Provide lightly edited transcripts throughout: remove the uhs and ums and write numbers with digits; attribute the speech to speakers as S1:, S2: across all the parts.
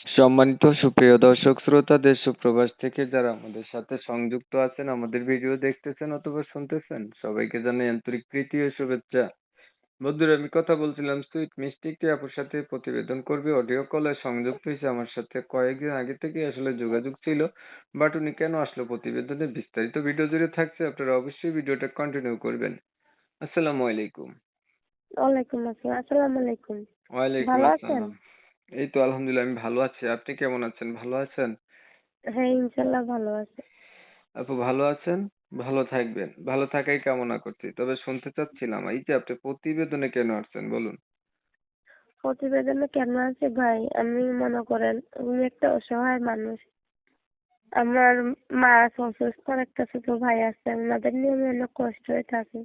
S1: সম্মানিত সুপ্রিয় দর্শক শ্রোতা দেশ ও প্রবাস থেকে যারা আমাদের সাথে সংযুক্ত আছেন, আমাদের ভিডিও দেখতেছেন অথবা শুনতেছেন, সবাইকে জানাই আন্তরিক প্রীতি ও শুভেচ্ছা। বন্ধুরা, আমি কথা বলছিলাম সুইট মিষ্টি একটি আপুর সাথে প্রতিবেদন করবে, অডিও কলে সংযুক্ত হয়েছে আমার সাথে কয়েকদিন আগে থেকে আসলে যোগাযোগ ছিল। বাট উনি কেন আসলো প্রতিবেদনে বিস্তারিত ভিডিও জুড়ে থাকছে, আপনারা অবশ্যই ভিডিওটা কন্টিনিউ করবেন। আসসালামু আলাইকুম।
S2: ওয়ালাইকুম আসসালাম। আসসালামু আলাইকুম।
S1: ওয়ালাইকুম
S2: ভালো আছেন?
S1: আসসালাম। এই তো আলহামদুলিল্লাহ, আমি ভালো আছি। আপনি কেমন আছেন? ভালো আছেন?
S2: হ্যাঁ, ইনশাল্লাহ ভালো আছে।
S1: আপু ভালো আছেন? ভালো থাকবেন। ভালো থাকাই কামনা করছি। তবে শুনতে চাচ্ছিলাম, এই যে আপনি প্রতিবেদনে কেন আসছেন বলুন?
S2: প্রতিবেদনে কেন আছে ভাই? আমি মনে করেন আমি একটা অসহায় মানুষ। আমার মা আছে অসুস্থ, আর একটা ছোট ভাই আছে। ওনাদের নিয়ে আমি অনেক কষ্ট হয়ে থাকি।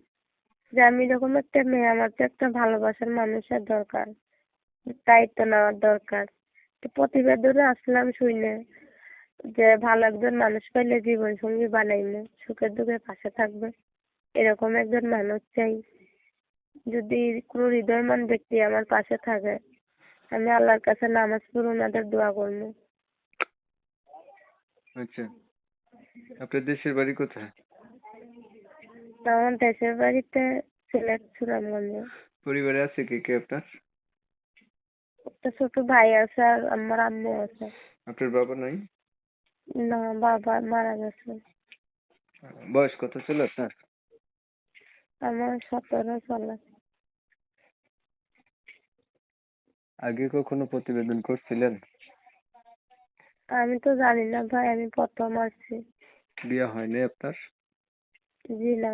S2: যে আমি যখন একটা মেয়ে, আমার তো একটা ভালোবাসার মানুষের দরকার, দায়িত্ব নেওয়ার দরকার। তো প্রতিবেদনে আসলাম শুনে যে ভালো একজন মানুষ পাইলে জীবন সঙ্গী বানাইলে সুখের দুঃখে পাশে থাকবে, এরকম একজন মানুষ চাই। যদি কোনো হৃদয়বান ব্যক্তি আমার পাশে থাকে, আমি আল্লাহর কাছে নামাজ পড়ে ওনাদের দোয়া করবো।
S1: আচ্ছা, আপনার দেশের বাড়ি কোথায়?
S2: আমার দেশের বাড়িতে সিলেট সুনামগঞ্জে।
S1: পরিবারে আছে কে কে আপনার?
S2: একটা ছোট ভাই আছে আর আমার আম্মু আছে।
S1: আপনার বাবা নাই?
S2: না, বাবা মারা গেছে।
S1: বয়স কত ছিল আপনার?
S2: আমার 17 চলে।
S1: আগে কখনো প্রতিবেদন করছিলেন?
S2: আমি তো জানি না ভাই, আমি প্রথম আসছি।
S1: বিয়ে হয়নি আপনার?
S2: জি না।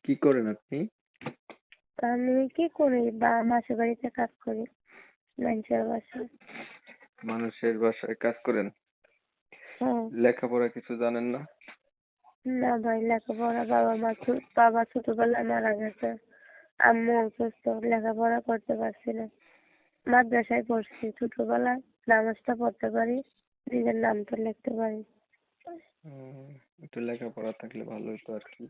S1: কি করেন আপনি?
S2: আমি কি করি, বা মাসের বাড়িতে কাজ করি, মানুষের বাসায়।
S1: মানুষের বাসায় কাজ করেন?
S2: হ্যাঁ।
S1: লেখাপড়া কিছু জানেন না?
S2: না ভাই, লেখাপড়া বাবা ছোটবেলায় মারা গেছে। আম্মু অসুস্থ, লেখাপড়া করতে পারছি না। মাদ্রাসায় পড়ছি ছোটবেলায়, নামাজটা পড়তে পারি, নিজের নামটা লিখতে পারি।
S1: একটু লেখাপড়া থাকলে ভালো হতো আর কি।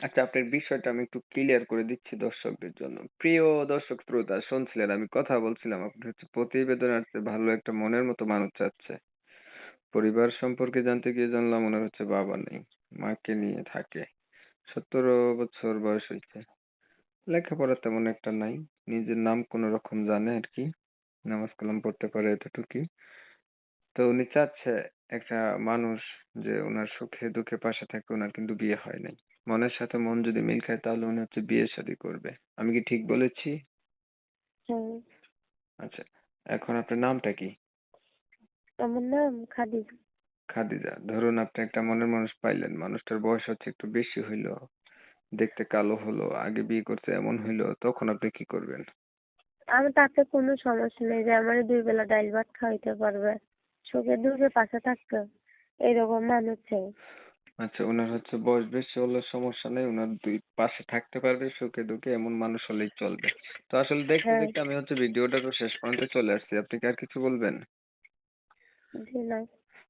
S1: আচ্ছা, আপনার বিষয়টা আমি একটু ক্লিয়ার করে দিচ্ছি দর্শকদের জন্য। প্রিয় দর্শক শ্রোতা, শুনছিলেন আমি কথা বলছিলাম, আপনি হচ্ছে প্রতিবেদন আসছে, ভালো একটা মনের মতো মানুষ চাচ্ছে। পরিবার সম্পর্কে জানতে গিয়ে জানলাম ওনার হচ্ছে বাবা নেই, মাকে নিয়ে থাকে। 17 বছর বয়স হয়েছে। লেখাপড়া তেমন একটা নাই, নিজের নাম কোনো রকম জানে আর কি, নামাজ কালাম পড়তে পারে এতটুকুই। তো উনি চাচ্ছে একটা মানুষ যে উনার সুখে দুঃখে পাশে থাকে, উনার কিন্তু বিয়ে হয় নাই। মনের সাথে মন যদি মিল খায় তাহলে উনি হচ্ছে বিয়ে শাদী করবে। আমি কি ঠিক বলেছি?
S2: হ্যাঁ।
S1: আচ্ছা, এখন আপনার নামটা কি?
S2: আমার নাম খাদিজা।
S1: খাদিজা। ধরুন আপনি একটা মনের মানুষ পাইলেন, মানুষটার বয়স হচ্ছে একটু বেশি হইলো, দেখতে কালো হলো, আগে বিয়ে করছে এমন হইলো, তখন আপনি কি করবেন?
S2: আমি তাতে কোনো সমস্যা নেই, যে আমার 2 বেলা ডাইল ভাত খাওয়াইতে পারবে, সুখে দুঃখে পাশে থাকতো, এরকম মানুষ চাই।
S1: আচ্ছা, উনার হচ্ছে বয়স বেশি হলে সমস্যা নেই, উনার দুই পাশে থাকতে পারবে সুখে দুঃখে এমন মানুষ হলেই চলবে। তো আসলে দেখতে
S2: হ্যাঁ।
S1: দেখতে আমি হচ্ছে ভিডিওটা তো শেষ পর্যন্ত চলে আসছি, আপনি কি আর কিছু বলবেন?
S2: জি না।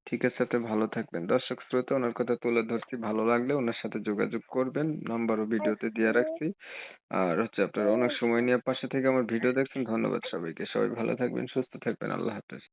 S1: ঠিক আছে, আপনি ভালো থাকবেন। দর্শক শ্রোতা, ওনার কথা তুলে ধরছি, ভালো লাগলে ওনার সাথে যোগাযোগ করবেন, নাম্বারও ভিডিওতে দিয়ে রাখছি। আর হচ্ছে আপনারা অনেক সময় নিয়ে পাশে থেকে আমার ভিডিও দেখছেন, ধন্যবাদ সবাইকে। সবাই ভালো থাকবেন, সুস্থ থাকবেন, আল্লাহ হাফেজ।